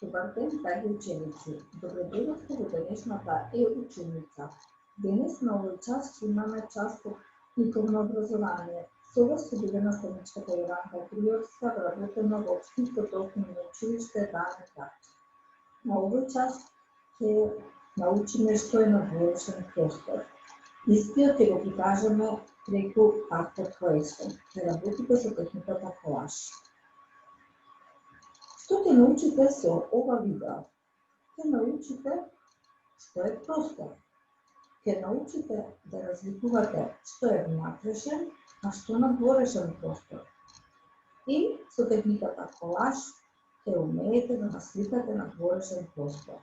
Добар ден, драги ученици! Добре дојдовте во денешната ученица. Денес на овој час имаме час по ликовно образование. Со вас се биде наставничката Јованка Гриовска, вработена во Општинското основно училиште Дане Град. На овој час ќе научиме што е надворешен простор. Истиот ќе го прикажеме преку Art Question. Ќе работите со техниката колаж. Што ќе научите со ова видео? Ќе научите што е простор. Ќе научите да разликувате што е внатрешен, а што надворешен простор. И со техниката колаж ќе умеете да насликате надворешен простор.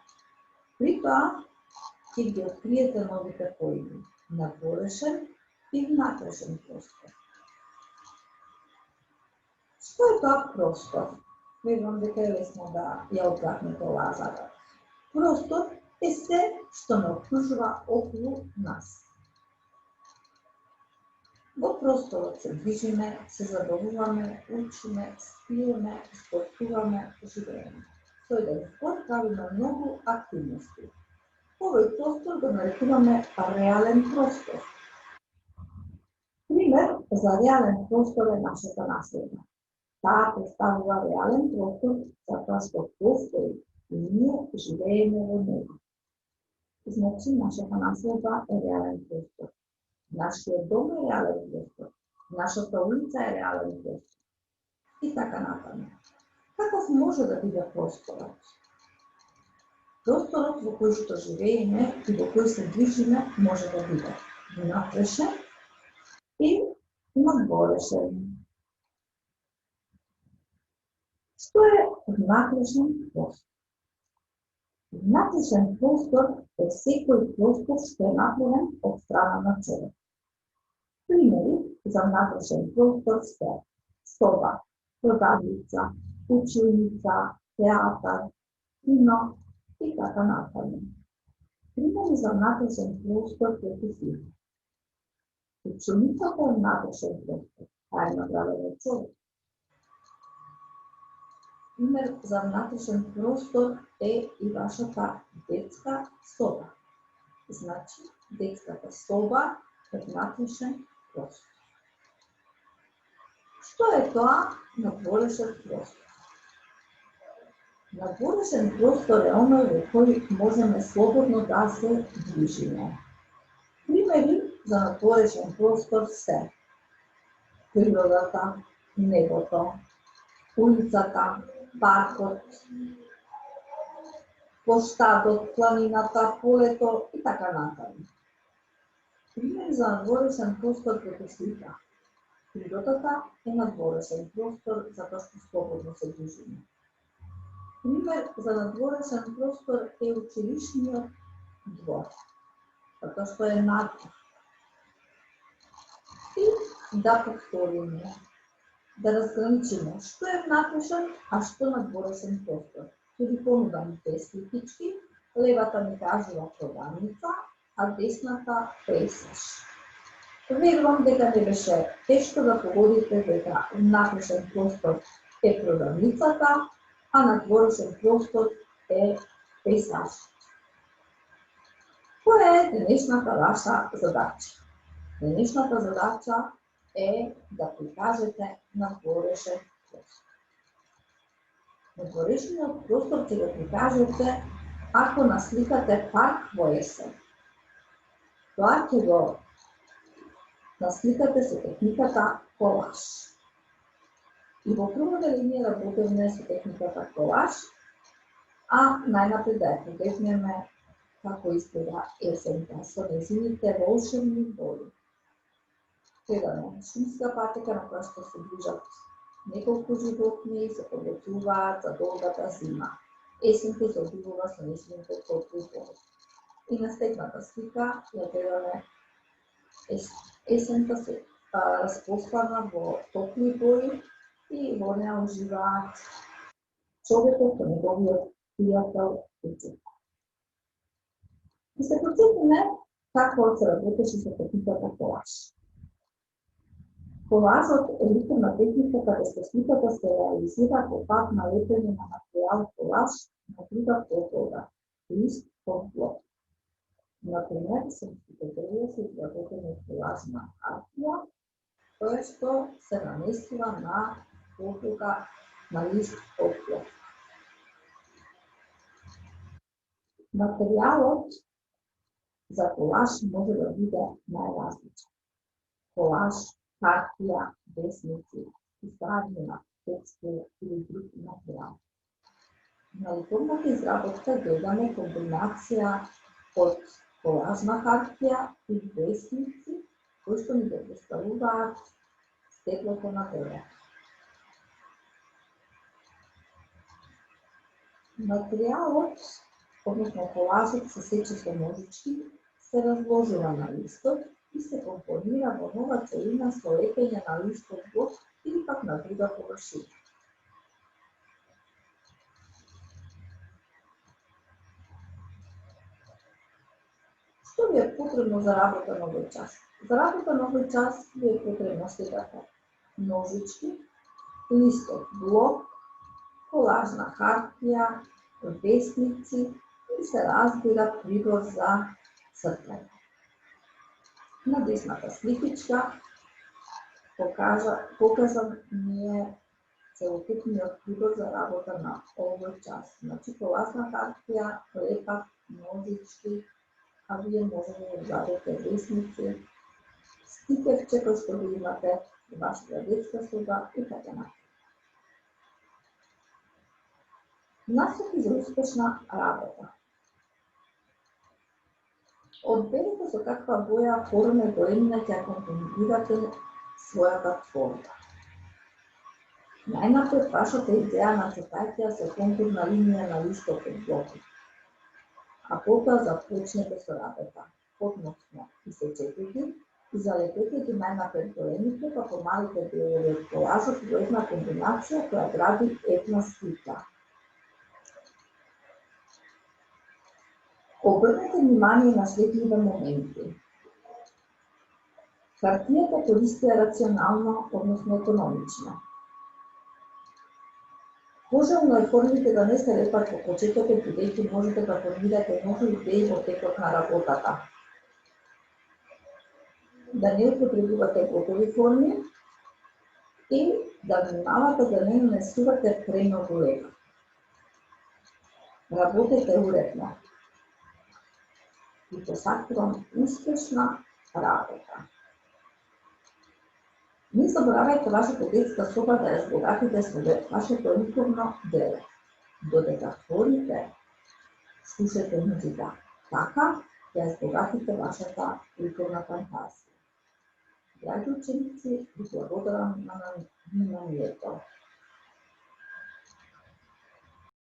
При тоа ќе ги откриете новите поими надворешен и внатрешен простор. Што е тоа простор? Верувам дека е лесно да ја одгатнете оваа задача. Простор е се што не окружува околу нас. Во просторот се движиме, се забавуваме, учиме, спиеме, спортуваме, живееме. Со еден збор правиме многу активности. Овој простор го нарекуваме реален простор. Пример за реален простор е нашата наследа. Таа представува реален простор затоа што постои и ние живееме во него. Значи, нашата наследа е реален простор. Нашиот дом е реален простор. Нашата улица е реален простор. И така натаму. Каков може да биде просторот? Просторот во кој што живееме и во кој се движиме може да биде внатрешен и надворешен. Што е внатрешен простор? Внатрешен простор е секој простор што е направен од страна на човек. Примери за внатрешен простор се соба, продавница, училница, театар, кино и така натаму. Примери за внатрешен простор преку слика. Училницата е внатрешен простор, а е направена од човек. Пример за внатрешен простор е и вашата детска соба. Значи, детската соба е внатрешен простор. Што е тоа надворешен простор? Надворешен простор е оној во кој можеме слободно да се движиме. Примери за надворешен простор се природата, небото, улицата, паркот, поштадот, планината, полето и така натаму. Пример за надворешен простор преку слика. Природата е надворешен простор затоа што слободно се движиме. Пример за надворешен простор е училишниот двор, затоа што е надвор. И да повториме, да разграничиме што е внатрешен, а што надворешен простор. Ќе ви понудам две сликички, левата ми кажува продавница, а десната пейзаж. Верувам дека не беше тешко да погодите дека внатрешен простор е продавницата, а надворешен простор е пейзаж. Која е денешната ваша задача? Денешната задача е да прикажете надворешен простор. Надворешниот простор ќе го прикажете ако насликате парк во есен. Тоа ќе го насликате со техниката колаж. И во прва линија работевме со техниката колаж, а најнапред да ја погледнеме како изгледа есента со нејзините волшебни бои. Гледаме шумска патека на која што се движат неколку животни и се подготвуваат за долгата зима. Есента се одивува со нејзините топли бои. И на следната слика ја гледаме есента се распослана во топли бои и во неа уживаат човекот со неговиот пријател Куцик. И се подсетиме како се работеше со техниката колаж. Колажот е ликовна техника каде што сликата се реализира по пат на лепење на материјал колаж на друга подлога, лист од блок. Например, српските дрвја се изработени од колажна хартија, тоа што се наместува на подлога на лист од блок. Материјалот за колаж може да биде најразличен. Колаж, хартија, весници, писарина, текстил или друг материјал. На ликовната изработка гледаме комбинација од колажна хартија и весници, кои што ни го представуваат стеклото на дрве. Материјалот, односно колажот, се сече со ножички, се разложува на листот и се компонира во нова целина со лепење на листов блок или пак на друга површина. Што ви е потребно за работа на овој час? За работа на овој час ви е потребно следата: ножички, листов блок, колажна хартија, весници и се разбира прибор за цртање. На десната сликичка покажам ни е целокупниот прибор за работа на овој час. Значи, колажна хартија, лепак, ножички, а вие можете да добавите весници, стикерче кој што го имате во вашата детска соба и така натаму. Насоки за успешна работа. Одберете со каква боја, форма и големина ќе компонирате својата творба. Најнапред вашата идеја нацртајте ја со контурна линија на листот од блокот, а потоа започнете со работа, односно исечете ги и залепете ги најнапред големите, па помалите делови од колажот во една комбинација која гради една слика. Обрнете внимание на следните моменти. Хартијата користија рационално, односно економично. Пожелно е формите да не се лепат по почетокот, бидејќи можете да формирате нови идеи во текот на работата. Да не употребувате готови форми и да внимавате да не нанесувате премногу лепа. Работете уредно. И посакувам успешна работа. Не заборавајте вашата детска соба да ја збогатите со вашето ликовно дело. Додека творите, слушате музика. Така ја збогатите вашата ликовна фантазија. Драги ученици, ви благодарам на вниманието.